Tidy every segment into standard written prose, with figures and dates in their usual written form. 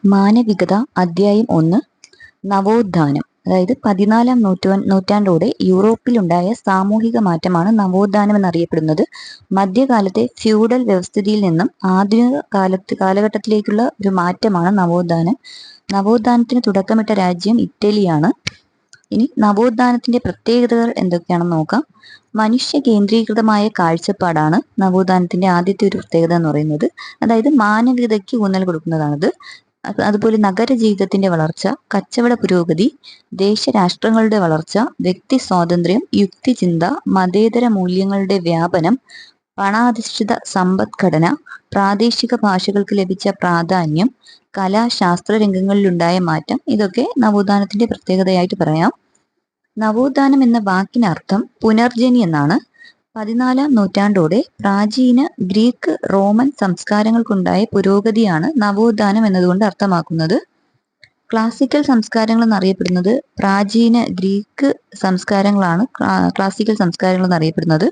മാനവികത അധ്യായം 1 നവോത്ഥാനം. അതായത് 14-ാം നൂറ്റാണ്ടോടെ യൂറോപ്പിലുണ്ടായ സാമൂഹിക മാറ്റമാണ് നവോത്ഥാനം എന്നറിയപ്പെടുന്നത്. മധ്യകാലത്തെ ഫ്യൂഡൽ വ്യവസ്ഥിതിയിൽ നിന്നും ആധുനിക കാലഘട്ടത്തിലേക്കുള്ള ഒരു മാറ്റമാണ് നവോത്ഥാനം. നവോത്ഥാനത്തിന് തുടക്കമിട്ട രാജ്യം ഇറ്റലിയാണ്. ഇനി നവോത്ഥാനത്തിന്റെ പ്രത്യേകതകൾ എന്തൊക്കെയാണെന്ന് നോക്കാം. മനുഷ്യ കേന്ദ്രീകൃതമായ കാഴ്ചപ്പാടാണ് നവോത്ഥാനത്തിന്റെ ആദ്യത്തെ ഒരു പ്രത്യേകത എന്ന് പറയുന്നത്. അതായത് മാനവികതയ്ക്ക് ഊന്നൽ കൊടുക്കുന്നതാണിത്. അതുപോലെ നഗര ജീവിതത്തിന്റെ വളർച്ച, കച്ചവട പുരോഗതി, ദേശരാഷ്ട്രങ്ങളുടെ വളർച്ച, വ്യക്തി സ്വാതന്ത്ര്യം, യുക്തിചിന്ത, മതേതര മൂല്യങ്ങളുടെ വ്യാപനം, പണാധിഷ്ഠിത സമ്പദ്ഘടന, പ്രാദേശിക ഭാഷകൾക്ക് ലഭിച്ച പ്രാധാന്യം, കലാശാസ്ത്ര രംഗങ്ങളിലുണ്ടായ മാറ്റം, ഇതൊക്കെ നവോത്ഥാനത്തിന്റെ പ്രത്യേകതയായിട്ട് പറയാം. നവോത്ഥാനം എന്ന വാക്കിനർത്ഥം പുനർജനി എന്നാണ്. 14-ാം നൂറ്റാണ്ടോടെ പ്രാചീന ഗ്രീക്ക് റോമൻ സംസ്കാരങ്ങൾക്കുണ്ടായ പുരോഗതിയാണ് നവോത്ഥാനം എന്നതുകൊണ്ട് അർത്ഥമാക്കുന്നത്. ക്ലാസിക്കൽ സംസ്കാരങ്ങൾ എന്നറിയപ്പെടുന്നത് പ്രാചീന ഗ്രീക്ക് സംസ്കാരങ്ങളാണ് ക്ലാസിക്കൽ സംസ്കാരങ്ങൾ എന്നറിയപ്പെടുന്നത്.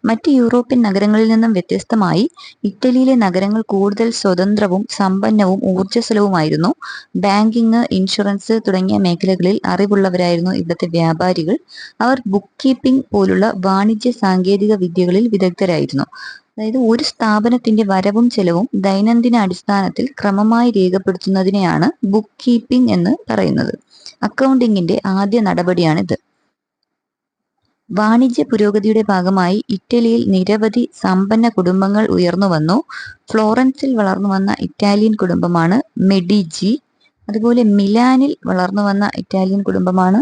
മറ്റ് യൂറോപ്യൻ നഗരങ്ങളിൽ നിന്നും വ്യത്യസ്തമായി ഇറ്റലിയിലെ നഗരങ്ങൾ കൂടുതൽ സ്വതന്ത്രവും സമ്പന്നവും ഊർജ്ജസ്വലവുമായിരുന്നു. ബാങ്കിങ്, ഇൻഷുറൻസ് തുടങ്ങിയ മേഖലകളിൽ അറിവുള്ളവരായിരുന്നു ഇവിടുത്തെ വ്യാപാരികൾ. അവർ ബുക്ക് കീപ്പിംഗ് പോലുള്ള വാണിജ്യ സാങ്കേതിക വിദ്യകളിൽ വിദഗ്ധരായിരുന്നു. അതായത് ഒരു സ്ഥാപനത്തിന്റെ വരവും ചെലവും ദൈനംദിന അടിസ്ഥാനത്തിൽ ക്രമമായി രേഖപ്പെടുത്തുന്നതിനെയാണ് ബുക്ക് കീപ്പിംഗ് എന്ന് പറയുന്നത്. അക്കൗണ്ടിങ്ങിന്റെ ആദ്യ നടപടിയാണിത്. വാണിജ്യ പുരോഗതിയുടെ ഭാഗമായി ഇറ്റലിയിൽ നിരവധി സമ്പന്ന കുടുംബങ്ങൾ ഉയർന്നു വന്നു. ഫ്ലോറൻസിൽ വളർന്നു വന്ന ഇറ്റാലിയൻ കുടുംബമാണ് മെഡിജി. അതുപോലെ മിലാനിൽ വളർന്നു വന്ന ഇറ്റാലിയൻ കുടുംബമാണ്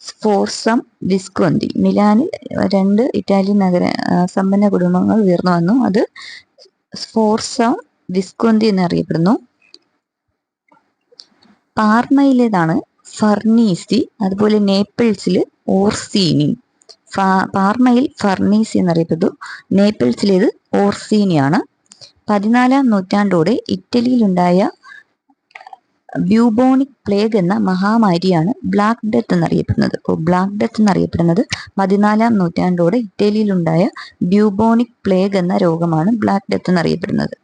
സ്ഫോർസം വിസ്കോന്തി. മിലാനിൽ 2 ഇറ്റാലിയൻ സമ്പന്ന കുടുംബങ്ങൾ ഉയർന്നു വന്നു. അത് സ്ഫോർസം വിസ്കോന്തി എന്നറിയപ്പെടുന്നു. പാർമയിലേതാണ് ഫർണീസി. അതുപോലെ നേപ്പിൾസിൽ ഓർസീനി. പാർമയിൽ ഫർണീസി എന്നറിയപ്പെട്ടു. നേപ്പിൾസിലേത് ഓർസീനിയാണ്. 14-ാം നൂറ്റാണ്ടോടെ ഇറ്റലിയിലുണ്ടായ ബ്യൂബോണിക് പ്ലേഗ് എന്ന മഹാമാരിയാണ് ബ്ലാക്ക് ഡെത്ത് എന്നറിയപ്പെടുന്നത്. ബ്ലാക്ക് ഡെത്ത് എന്നറിയപ്പെടുന്നത് 14-ാം നൂറ്റാണ്ടോടെ ഇറ്റലിയിലുണ്ടായ ബ്യൂബോണിക് പ്ലേഗ് എന്ന രോഗമാണ് ബ്ലാക്ക് ഡെത്ത് എന്നറിയപ്പെടുന്നത്.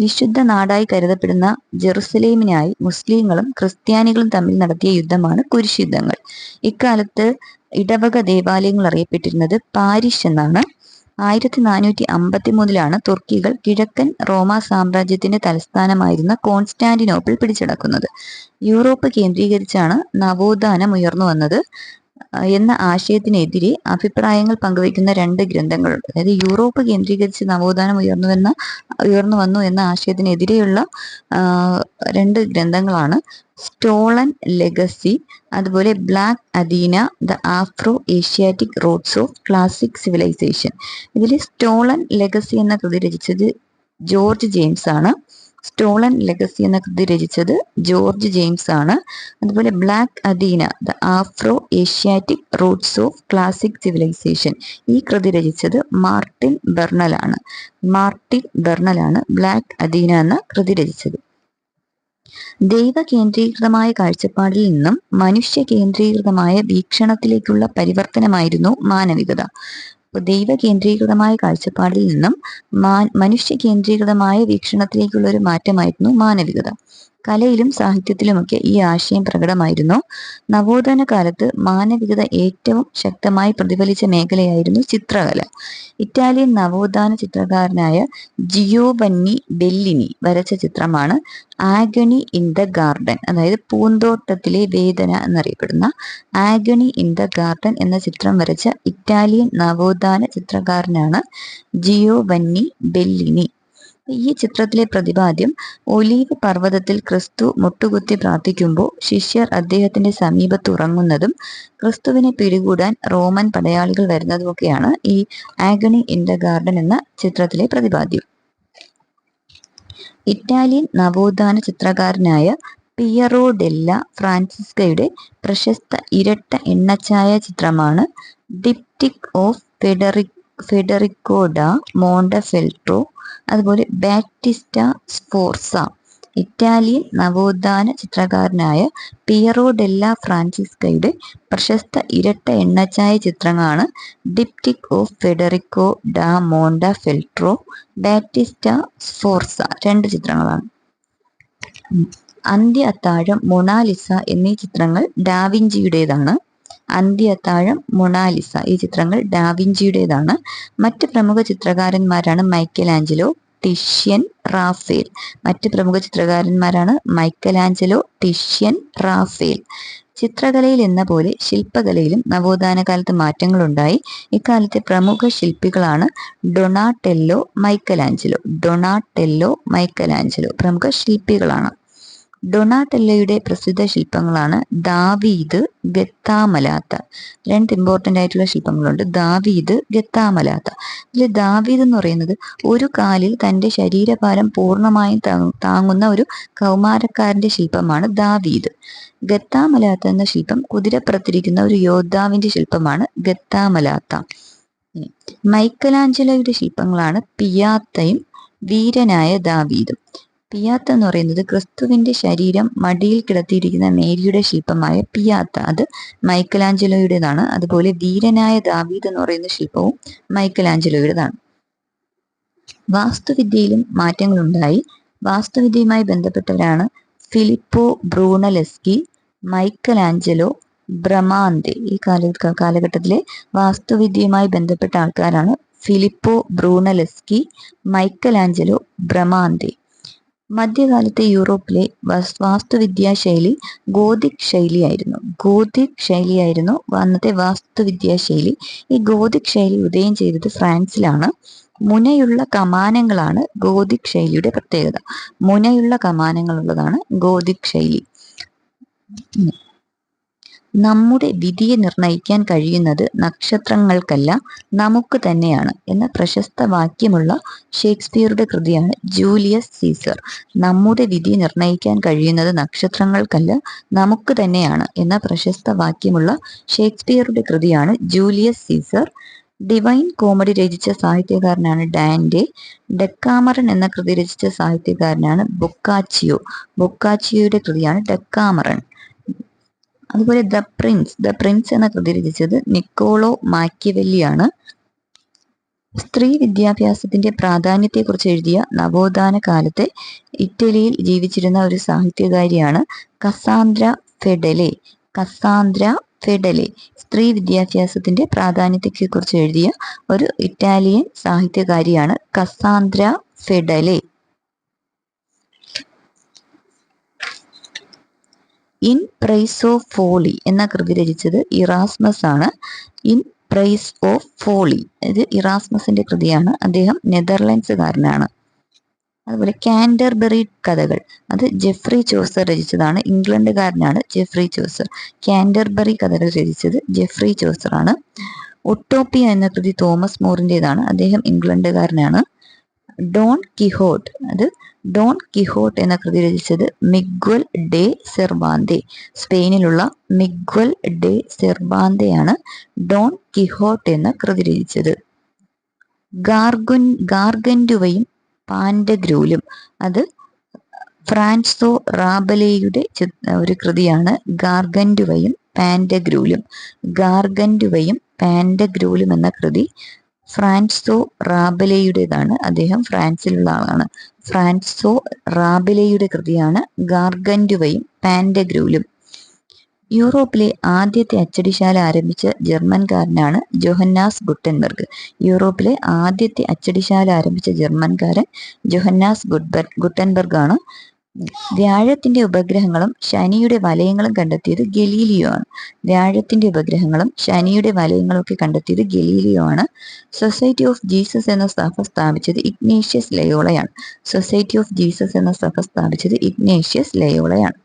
വിശുദ്ധ നാടായി കരുതപ്പെടുന്ന ജെറുസലേമിനായി മുസ്ലിങ്ങളും ക്രിസ്ത്യാനികളും തമ്മിൽ നടത്തിയ യുദ്ധമാണ് കുരിശുയുദ്ധങ്ങൾ. ഇക്കാലത്ത് ഇടവക ദേവാലയങ്ങൾ അറിയപ്പെട്ടിരുന്നത് പാരിഷ് എന്നാണ്. 1453 തുർക്കികൾ കിഴക്കൻ റോമാ സാമ്രാജ്യത്തിന്റെ തലസ്ഥാനമായിരുന്ന കോൺസ്റ്റാന്റിനോപ്പിൾ പിടിച്ചടക്കുന്നത്. യൂറോപ്പ് കേന്ദ്രീകരിച്ചാണ് നവോത്ഥാനം ഉയർന്നു വന്നത് എന്ന ആശയത്തിനെതിരെ അഭിപ്രായങ്ങൾ പങ്കുവയ്ക്കുന്ന 2 ഗ്രന്ഥങ്ങളുണ്ട്. അതായത് യൂറോപ്പ് കേന്ദ്രീകരിച്ച് നവോത്ഥാനം ഉയർന്നു വന്നു എന്ന ആശയത്തിനെതിരെയുള്ള 2 ഗ്രന്ഥങ്ങളാണ് സ്റ്റോളൻ ലെഗസി, അതുപോലെ black Athena, the Afro Asiatic roots of classic civilisation. ഇതിൽ സ്റ്റോളൻ ലെഗസി എന്ന കൃതി രചിച്ചത് ജോർജ് ജെയിംസ് ആണ്. സ്റ്റോളൻ ലെഗസി എന്ന കൃതി രചിച്ചത് ജോർജ് ജെയിംസ് ആണ്. അതുപോലെ black Athena, the Afro Asiatic roots of classic civilisation, ഈ കൃതി രചിച്ചത് മാർട്ടിൻ ബെർണലാണ് ബ്ലാക്ക് അദീന എന്ന കൃതി രചിച്ചത്. ദൈവ കേന്ദ്രീകൃതമായ കാഴ്ചപ്പാടിൽ നിന്നും മനുഷ്യ കേന്ദ്രീകൃതമായ വീക്ഷണത്തിലേക്കുള്ള പരിവർത്തനമായിരുന്നു മാനവികത. ദൈവ കേന്ദ്രീകൃതമായ കാഴ്ചപ്പാടിൽ നിന്നും മനുഷ്യ കേന്ദ്രീകൃതമായ വീക്ഷണത്തിലേക്കുള്ള ഒരു മാറ്റമായിരുന്നു മാനവികത. കലയിലും സാഹിത്യത്തിലുമൊക്കെ ഈ ആശയം പ്രകടമായിരുന്നു. നവോത്ഥാന കാലത്ത് മാനവികത ഏറ്റവും ശക്തമായി പ്രതിഫലിച്ച മേഖലയായിരുന്നു ചിത്രകല. ഇറ്റാലിയൻ നവോത്ഥാന ചിത്രകാരനായ ജിയോവന്നി ബെല്ലിനി വരച്ച ചിത്രമാണ് ആഗണി ഇൻ ദ ഗാർഡൻ. അതായത് പൂന്തോട്ടത്തിലെ വേദന എന്നറിയപ്പെടുന്ന ആഗണി ഇൻ ദ ഗാർഡൻ എന്ന ചിത്രം വരച്ച ഇറ്റാലിയൻ നവോത്ഥാന ചിത്രകാരനാണ് ജിയോവന്നി ബെല്ലിനി. ഈ ചിത്രത്തിലെ പ്രതിപാദ്യം ഒലീവ് പർവ്വതത്തിൽ ക്രിസ്തു മുട്ടുകുത്തി പ്രാർത്ഥിക്കുമ്പോൾ ശിഷ്യർ അദ്ദേഹത്തിന്റെ സമീപത്ത് ഉറങ്ങുന്നതും ക്രിസ്തുവിനെ പിടികൂടാൻ റോമൻ പടയാളികൾ വരുന്നതുമൊക്കെയാണ് ഈ ആഗണി ഇൻ ദ ഗാർഡൻ എന്ന ചിത്രത്തിലെ പ്രതിപാദ്യം. ഇറ്റാലിയൻ നവോത്ഥാന ചിത്രകാരനായ പിയറോ ഡെല്ല ഫ്രാൻസിസ്കയുടെ പ്രശസ്ത ഇരട്ട എണ്ണച്ചായ ചിത്രമാണ് ഡിപ്റ്റിക് ഓഫ് ഫെഡറിക്കോ ഡാ മോണ്ടഫെൽട്രോ. അതുപോലെ ബാറ്റിസ്റ്റ സ്ഫോർസ. ഇറ്റാലിയൻ നവോത്ഥാന ചിത്രകാരനായ പിയറോ ഡെല്ല ഫ്രാൻസിസ്കയുടെ പ്രശസ്ത ഇരട്ട എണ്ണച്ചായ ചിത്രങ്ങളാണ് ഡിപ്റ്റിക് ഓഫ് ഫെഡറിക്കോ ഡാ മോണ്ടഫെൽട്രോ, ബാറ്റിസ്റ്റ സ്ഫോർസ. 2 ചിത്രങ്ങളാണ്. അന്ത്യ അത്താഴം, മൊണാലിസ എന്നീ ചിത്രങ്ങൾ ഡാവിഞ്ചിയുടേതാണ്. അന്ത്യ അത്താഴം, മൊണാലിസ ഈ ചിത്രങ്ങൾ ഡാവിഞ്ചിയുടേതാണ്. മറ്റ് പ്രമുഖ ചിത്രകാരന്മാരാണ് മൈക്കലാഞ്ചലോ, ടിഷ്യൻ, റാഫേൽ. മറ്റ് പ്രമുഖ ചിത്രകാരന്മാരാണ് മൈക്കലാഞ്ചലോ, ടിഷ്യൻ, റാഫേൽ. ചിത്രകലയിൽ എന്ന പോലെ ശില്പകലയിലും നവോത്ഥാന കാലത്ത് മാറ്റങ്ങളുണ്ടായി. ഇക്കാലത്തെ പ്രമുഖ ശില്പികളാണ് ഡൊണാട്ടെല്ലോ, മൈക്കലാഞ്ചലോ. ഡൊണാട്ടെല്ലോ, മൈക്കലാഞ്ചലോ പ്രമുഖ ശില്പികളാണ്. ഡൊണാട്ടെല്ലോയുടെ പ്രസിദ്ധ ശില്പങ്ങളാണ് ദാവീദ്, ഗത്താമലാത്ത. രണ്ട് ഇമ്പോർട്ടൻ്റ് ആയിട്ടുള്ള ശില്പങ്ങളുണ്ട്, ദാവീദ്, ഗത്താമലാത്ത. ഇതിൽ ദാവീദ് എന്ന് പറയുന്നത് ഒരു കാലിൽ തൻ്റെ ശരീരഭാരം പൂർണ്ണമായും താങ്ങുന്ന ഒരു കൗമാരക്കാരൻ്റെ ശില്പമാണ് ദാവീദ്. ഗത്താമലാത്ത എന്ന ശില്പം കുതിരപ്പുറത്തിരിക്കുന്ന ഒരു യോദ്ധാവിൻ്റെ ശില്പമാണ് ഗത്താമലാത്ത. മൈക്കലാഞ്ചലോയുടെ ശില്പങ്ങളാണ് പിയാത്തയും വീരനായ ദാവീദും. പിയാത്ത എന്ന് പറയുന്നത് ക്രിസ്തുവിന്റെ ശരീരം മടിയിൽ കിടത്തിയിരിക്കുന്ന മേരിയുടെ ശില്പമായ പിയാത്ത, അത് മൈക്കലാഞ്ചലോയുടേതാണ്. അതുപോലെ വീരനായ ദാവീദ് എന്ന് പറയുന്ന ശില്പവും മൈക്കലാഞ്ചലോയുടേതാണ്. വാസ്തുവിദ്യയിലും മാറ്റങ്ങളുണ്ടായി. വാസ്തുവിദ്യയുമായി ബന്ധപ്പെട്ടവരാണ് ഫിലിപ്പോ ബ്രൂണലെസ്കി, മൈക്കലാഞ്ചലോ, ബ്രമാന്തെ. ഈ കാലഘട്ടത്തിലെ വാസ്തുവിദ്യയുമായി ബന്ധപ്പെട്ട ആൾക്കാരാണ് ഫിലിപ്പോ ബ്രൂണലെസ്കി, മൈക്കലാഞ്ചലോ, ബ്രമാന്തെ. മധ്യകാലത്തെ യൂറോപ്പിലെ വാസ്തുവിദ്യാ ശൈലി ഗോതിക് ശൈലിയായിരുന്നു. ഗോതിക് ശൈലിയായിരുന്നു അന്നത്തെ വാസ്തുവിദ്യാ ശൈലി. ഈ ഗോതിക് ശൈലി ഉദയം ചെയ്തത് ഫ്രാൻസിലാണ്. മുനയുള്ള കമാനങ്ങളാണ് ഗോതിക് ശൈലിയുടെ പ്രത്യേകത. മുനയുള്ള കമാനങ്ങളുള്ളതാണ് ഗോതിക് ശൈലി. നമ്മുടെ വിധിയെ നിർണയിക്കാൻ കഴിയുന്നത് നക്ഷത്രങ്ങൾക്കല്ല, നമുക്ക് തന്നെയാണ് എന്ന പ്രശസ്ത വാക്യമുള്ള ഷേക്സ്പിയറുടെ കൃതിയാണ് ജൂലിയസ് സീസർ. നമ്മുടെ വിധി നിർണയിക്കാൻ കഴിയുന്നത് നക്ഷത്രങ്ങൾക്കല്ല, നമുക്ക് തന്നെയാണ് എന്ന പ്രശസ്ത വാക്യമുള്ള ഷേക്സ്പിയറുടെ കൃതിയാണ് ജൂലിയസ് സീസർ. ഡിവൈൻ കോമഡി രചിച്ച സാഹിത്യകാരനാണ് ഡാന്റെ. ഡെക്കാമറൺ എന്ന കൃതി രചിച്ച സാഹിത്യകാരനാണ് ബൊക്കാച്ചിയോ. ബൊക്കാച്ചിയോയുടെ കൃതിയാണ് ഡെക്കാമറൺ. അതുപോലെ ദ പ്രിൻസ് എന്ന കൃതി രചിച്ചത് നിക്കോളോ മാക്കിയവെല്ലിയാണ്. സ്ത്രീ വിദ്യാഭ്യാസത്തിന്റെ പ്രാധാന്യത്തെക്കുറിച്ച് എഴുതിയ നവോത്ഥാന കാലത്തെ ഇറ്റലിയിൽ ജീവിച്ചിരുന്ന ഒരു സാഹിത്യകാരിയാണ് കസാൻഡ്ര ഫെഡലെ. കസാൻഡ്ര ഫെഡലെ സ്ത്രീ വിദ്യാഭ്യാസത്തിന്റെ പ്രാധാന്യത്തെക്കുറിച്ച് എഴുതിയ ഒരു ഇറ്റാലിയൻ സാഹിത്യകാരിയാണ് Cassandra Fedele. In praise of folly എന്ന കൃതി രചിച്ചത് ഇറാസ്മസ് ആണ്. ഇൻ പ്രൈസ് ഓഫ് ഫോളി ഇത് ഇറാസ്മസിന്റെ കൃതിയാണ്. അദ്ദേഹം നെതർലൻഡ്സുകാരനാണ്. അതുപോലെ കാൻറ്റർബറി കഥകൾ, അത് ജെഫ്രി ചോസർ രചിച്ചതാണ്. ഇംഗ്ലണ്ടുകാരനാണ് ജെഫ്രി ചോസർ. കാൻറ്റർബറി കഥകൾ രചിച്ചത് ജെഫ്രി ചോസർ ആണ്. ഒട്ടോപ്പിയ എന്ന കൃതി തോമസ് മോറിൻ്റെതാണ്. അദ്ദേഹം ഇംഗ്ലണ്ടുകാരനാണ്. ഡോൺ കിഹോട്ട്, അത് ഡോൺ കിഹോട്ട് എന്ന കൃതി രചിച്ചത് മിഗ്വൽ ഡെ സെർവാന്തെ. സ്പെയിനിലുള്ള മിഗ്വൽ ഡെ സെർവാന്തെയാണ് ഡോൺ കിഹോട്ട് എന്ന കൃതി രചിച്ചത്. ഗാർഗന്റുവയും പാൻഡഗ്രൂലും, അത് ഫ്രാൻസോ റാബലെയുടെ ഒരു കൃതിയാണ് ഗാർഗന്റുവയും പാൻഡഗ്രൂലും. ഗാർഗന്റുവയും പാൻഡഗ്രൂലും എന്ന കൃതി ഫ്രാൻസോ റാബലെയുടേതാണ്. അദ്ദേഹം ഫ്രാൻസിലുള്ള ആളാണ്. ഫ്രാൻസോ റാബലെയുടെ കൃതിയാണ് ഗാർഗന്റുവയും പാൻഡഗ്രൂലും. യൂറോപ്പിലെ ആദ്യത്തെ അച്ചടിശാല ആരംഭിച്ച ജർമ്മൻകാരനാണ് ജോഹന്നാസ് ഗുട്ടൻബർഗ്. യൂറോപ്പിലെ ആദ്യത്തെ അച്ചടിശാല ആരംഭിച്ച ജർമ്മൻകാരൻ ജോഹന്നാസ് ഗുട്ടൻബർഗ് ആണ്. വ്യാഴത്തിന്റെ ഉപഗ്രഹങ്ങളും ശനിയുടെ വലയങ്ങളും കണ്ടെത്തിയത് ഗലീലിയോ ആണ്. വ്യാഴത്തിന്റെ ഉപഗ്രഹങ്ങളും ശനിയുടെ വലയങ്ങളും ഒക്കെ കണ്ടെത്തിയത് ഗലീലിയോ ആണ്. സൊസൈറ്റി ഓഫ് ജീസസ് എന്ന സഭ സ്ഥാപിച്ചത് ഇഗ്നേഷ്യസ് ലയോളയാണ്. സൊസൈറ്റി ഓഫ് ജീസസ് എന്ന സഭ സ്ഥാപിച്ചത് ഇഗ്നേഷ്യസ് ലയോളയാണ്.